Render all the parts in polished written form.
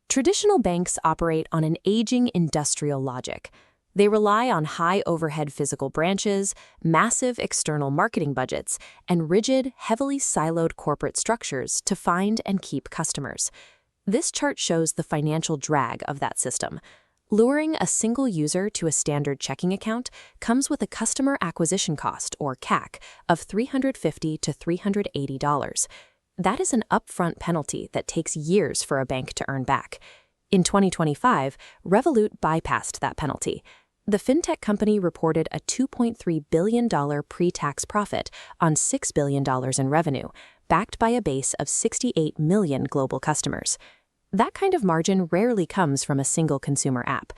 Traditional banks operate on an aging industrial logic. They rely on high overhead physical branches, massive external marketing budgets, and rigid, heavily siloed corporate structures to find and keep customers. This chart shows the financial drag of that system. Luring a single user to a standard checking account comes with a customer acquisition cost, or CAC, of $350 to $380. That is an upfront penalty that takes years for a bank to earn back. In 2025, Revolut bypassed that penalty. The fintech company reported a $2.3 billion pre-tax profit on $6 billion in revenue, backed by a base of 68 million global customers. That kind of margin rarely comes from a single consumer app.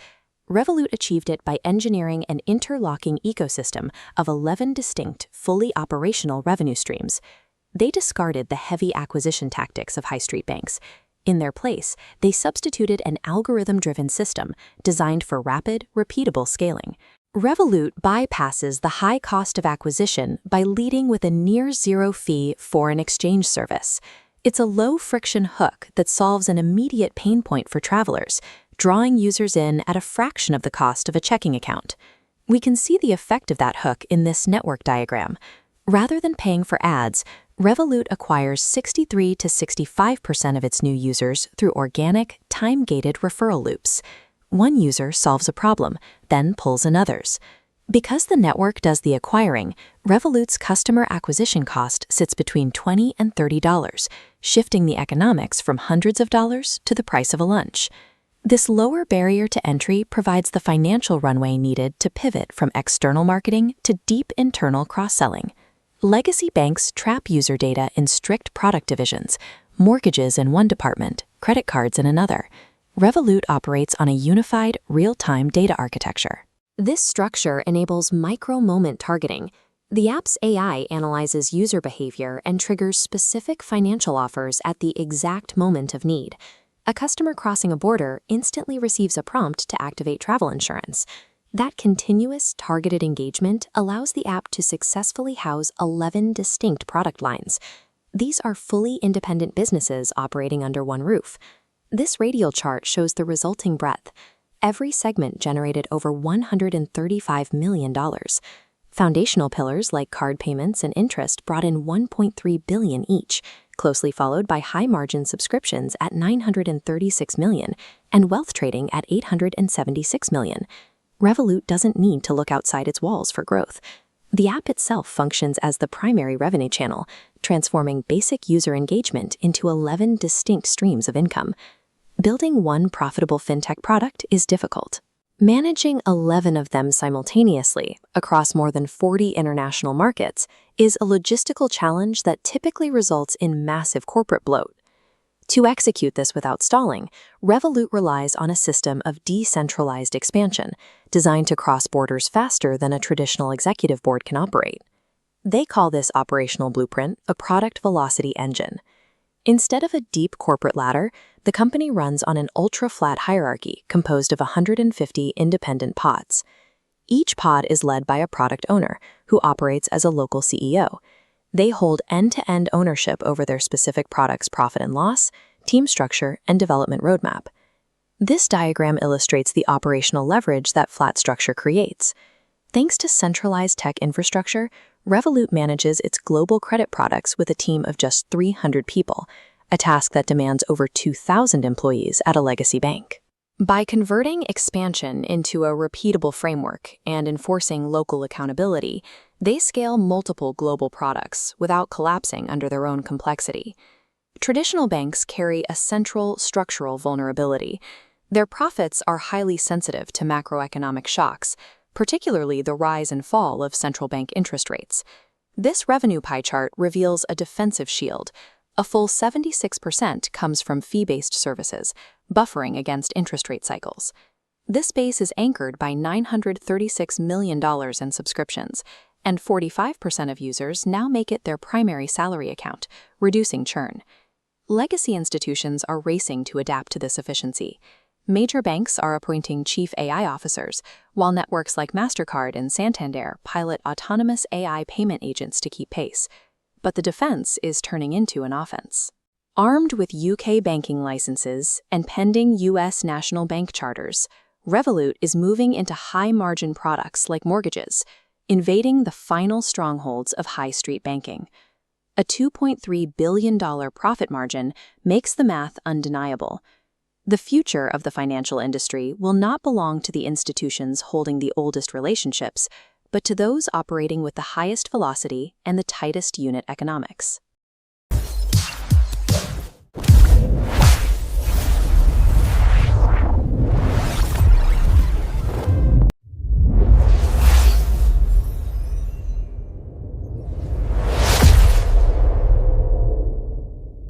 Revolut achieved it by engineering an interlocking ecosystem of 11 distinct, fully operational revenue streams. They discarded the heavy acquisition tactics of high street banks. In their place, they substituted an algorithm-driven system designed for rapid, repeatable scaling. Revolut bypasses the high cost of acquisition by leading with a near-zero-fee foreign exchange service. It's a low-friction hook that solves an immediate pain point for travelers, drawing users in at a fraction of the cost of a checking account. We can see the effect of that hook in this network diagram. Rather than paying for ads, Revolut acquires 63 to 65% of its new users through organic, time-gated referral loops. One user solves a problem, then pulls in others. Because the network does the acquiring, Revolut's customer acquisition cost sits between $20 and $30, shifting the economics from hundreds of dollars to the price of a lunch. This lower barrier to entry provides the financial runway needed to pivot from external marketing to deep internal cross-selling. Legacy banks trap user data in strict product divisions, mortgages in one department, credit cards in another. Revolut operates on a unified, real-time data architecture. This structure enables micro-moment targeting. The app's AI analyzes user behavior and triggers specific financial offers at the exact moment of need. A customer crossing a border instantly receives a prompt to activate travel insurance. That continuous, targeted engagement allows the app to successfully house 11 distinct product lines. These are fully independent businesses operating under one roof. This radial chart shows the resulting breadth. Every segment generated over $135 million. Foundational pillars like card payments and interest brought in $1.3 billion each, closely followed by high-margin subscriptions at $936 million and wealth trading at $876 million. Revolut doesn't need to look outside its walls for growth. The app itself functions as the primary revenue channel, transforming basic user engagement into 11 distinct streams of income. Building one profitable fintech product is difficult. Managing 11 of them simultaneously across more than 40 international markets is a logistical challenge that typically results in massive corporate bloat. To execute this without stalling, Revolut relies on a system of decentralized expansion, designed to cross borders faster than a traditional executive board can operate. They call this operational blueprint a product velocity engine. Instead of a deep corporate ladder, the company runs on an ultra-flat hierarchy composed of 150 independent pods. Each pod is led by a product owner who operates as a local CEO. They hold end-to-end ownership over their specific product's profit and loss, team structure, and development roadmap. This diagram illustrates the operational leverage that flat structure creates. Thanks to centralized tech infrastructure, Revolut manages its global credit products with a team of just 300 people, a task that demands over 2,000 employees at a legacy bank. By converting expansion into a repeatable framework and enforcing local accountability, they scale multiple global products without collapsing under their own complexity. Traditional banks carry a central structural vulnerability. Their profits are highly sensitive to macroeconomic shocks, particularly the rise and fall of central bank interest rates. This revenue pie chart reveals a defensive shield. A full 76% comes from fee-based services, buffering against interest rate cycles. This base is anchored by $936 million in subscriptions, and 45% of users now make it their primary salary account, reducing churn. Legacy institutions are racing to adapt to this efficiency. Major banks are appointing chief AI officers, while networks like MasterCard and Santander pilot autonomous AI payment agents to keep pace. But the defense is turning into an offense. Armed with UK banking licenses and pending US national bank charters, Revolut is moving into high-margin products like mortgages, invading the final strongholds of high street banking. A $2.3 billion profit margin makes the math undeniable. The future of the financial industry will not belong to the institutions holding the oldest relationships, but to those operating with the highest velocity and the tightest unit economics.